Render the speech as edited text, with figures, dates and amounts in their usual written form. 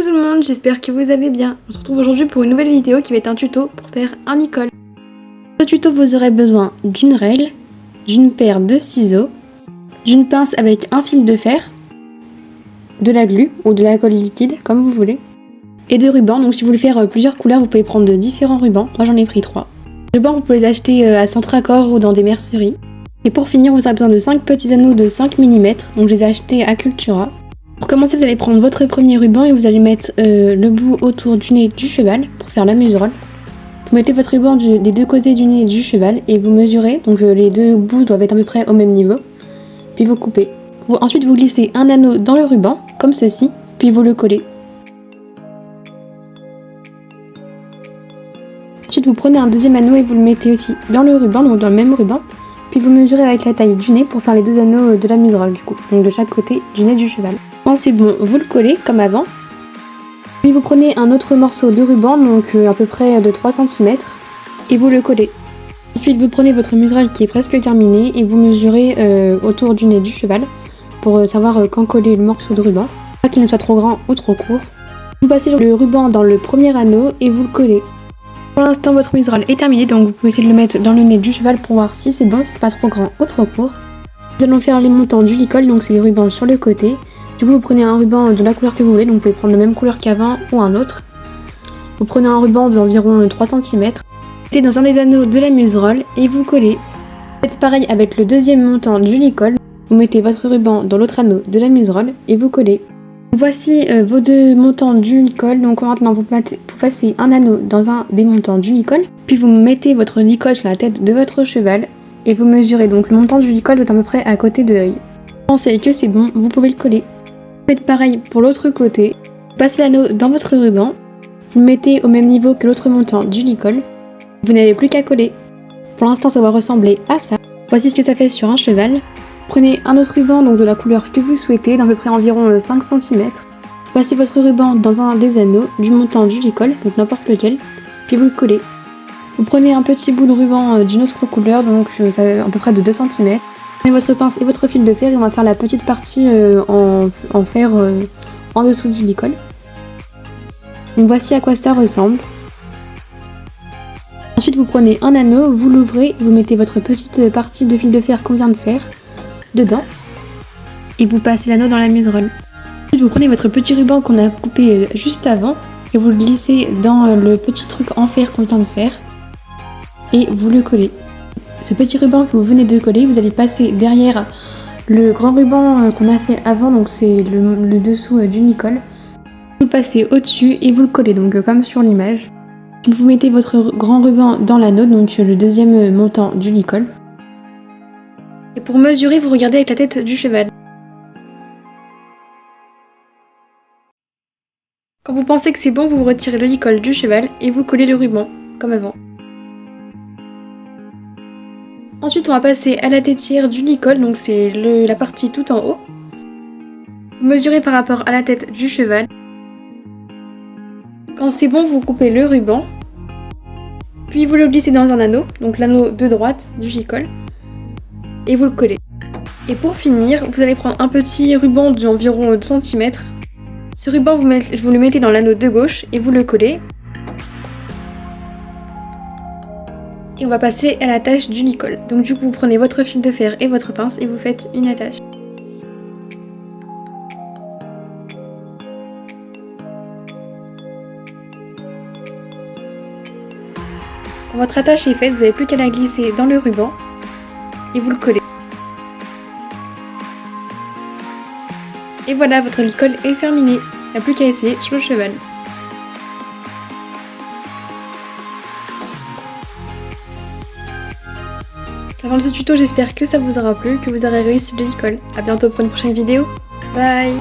Coucou tout le monde, j'espère que vous allez bien. On se retrouve aujourd'hui pour une nouvelle vidéo qui va être un tuto pour faire un licol. Pour ce tuto, vous aurez besoin d'une règle, d'une paire de ciseaux, d'une pince avec un fil de fer, de la glu ou de la colle liquide comme vous voulez, et de rubans. Donc si vous voulez faire plusieurs couleurs, vous pouvez prendre de différents rubans. Moi j'en ai pris 3. Les rubans, vous pouvez les acheter à Centracor ou dans des merceries. Et pour finir, vous aurez besoin de 5 petits anneaux de 5 mm, donc je les ai achetés à Cultura. Pour commencer, vous allez prendre votre premier ruban et vous allez mettre le bout autour du nez du cheval pour faire la muserolle. Vous mettez votre ruban des deux côtés du nez du cheval et vous mesurez, donc les deux bouts doivent être à peu près au même niveau. Puis vous coupez. Ensuite, vous glissez un anneau dans le ruban, comme ceci, puis vous le collez. Ensuite, vous prenez un deuxième anneau et vous le mettez aussi dans le ruban, donc dans le même ruban. Puis vous mesurez avec la taille du nez pour faire les deux anneaux de la muserolle du coup, donc de chaque côté du nez du cheval. Quand c'est bon, vous le collez comme avant. Puis vous prenez un autre morceau de ruban, donc à peu près de 3 cm, et vous le collez. Ensuite vous prenez votre muserolle qui est presque terminée et vous mesurez autour du nez du cheval pour savoir quand coller le morceau de ruban, pas qu'il ne soit trop grand ou trop court. Vous passez le ruban dans le premier anneau et vous le collez. Pour l'instant votre muserolle est terminée, donc vous pouvez essayer de le mettre dans le nez du cheval pour voir si c'est bon, si c'est pas trop grand ou trop court. Nous allons faire les montants du licol, donc c'est les rubans sur le côté. Du coup vous prenez un ruban de la couleur que vous voulez, donc vous pouvez prendre la même couleur qu'avant ou un autre. Vous prenez un ruban d'environ 3 cm, mettez dans un des anneaux de la muserolle et vous collez. Faites pareil avec le deuxième montant du licol, vous mettez votre ruban dans l'autre anneau de la muserolle et vous collez. Voici vos deux montants du licol, donc maintenant vous passez un anneau dans un des montants du licol, puis vous mettez votre licol sur la tête de votre cheval et vous mesurez, donc le montant du licol doit être à peu près à côté de l'œil. Pensez que c'est bon, vous pouvez le coller. Faites pareil pour l'autre côté, vous passez l'anneau dans votre ruban, vous le mettez au même niveau que l'autre montant du licol, vous n'avez plus qu'à coller. Pour l'instant ça va ressembler à ça. Voici ce que ça fait sur un cheval. Prenez un autre ruban donc de la couleur que vous souhaitez, d'à peu près environ 5 cm. Vous passez votre ruban dans un des anneaux du montant du licol, donc n'importe lequel, puis vous le collez. Vous prenez un petit bout de ruban d'une autre couleur, donc ça à peu près de 2 cm. Prenez votre pince et votre fil de fer et on va faire la petite partie en fer en dessous du licol. Donc voici à quoi ça ressemble. Ensuite vous prenez un anneau, vous l'ouvrez, vous mettez votre petite partie de fil de fer qu'on vient de faire dedans et vous passez l'anneau dans la muserolle. Ensuite vous prenez votre petit ruban qu'on a coupé juste avant et vous le glissez dans le petit truc en fer qu'on vient de faire et vous le collez. Ce petit ruban que vous venez de coller, vous allez passer derrière le grand ruban qu'on a fait avant, donc c'est le dessous du licol. Vous le passez au-dessus et vous le collez, donc comme sur l'image. Vous mettez votre grand ruban dans l'anneau, donc le deuxième montant du licol. Et pour mesurer, vous regardez avec la tête du cheval. Quand vous pensez que c'est bon, vous retirez le licol du cheval et vous collez le ruban, comme avant. Ensuite, on va passer à la tétière du licol, donc c'est la partie tout en haut. Vous mesurez par rapport à la tête du cheval. Quand c'est bon, vous coupez le ruban. Puis vous le glissez dans un anneau, donc l'anneau de droite du licol. Et vous le collez. Et pour finir, vous allez prendre un petit ruban d'environ 2 cm. Ce ruban, vous le mettez dans l'anneau de gauche et vous le collez. Et on va passer à l'attache du licol. Donc du coup, vous prenez votre fil de fer et votre pince et vous faites une attache. Quand votre attache est faite, vous n'avez plus qu'à la glisser dans le ruban et vous le collez. Et voilà, votre licol est terminé. Il n'y a plus qu'à essayer sur le cheval. C'est la fin de ce tuto, j'espère que ça vous aura plu, que vous aurez réussi le licol. A bientôt pour une prochaine vidéo. Bye!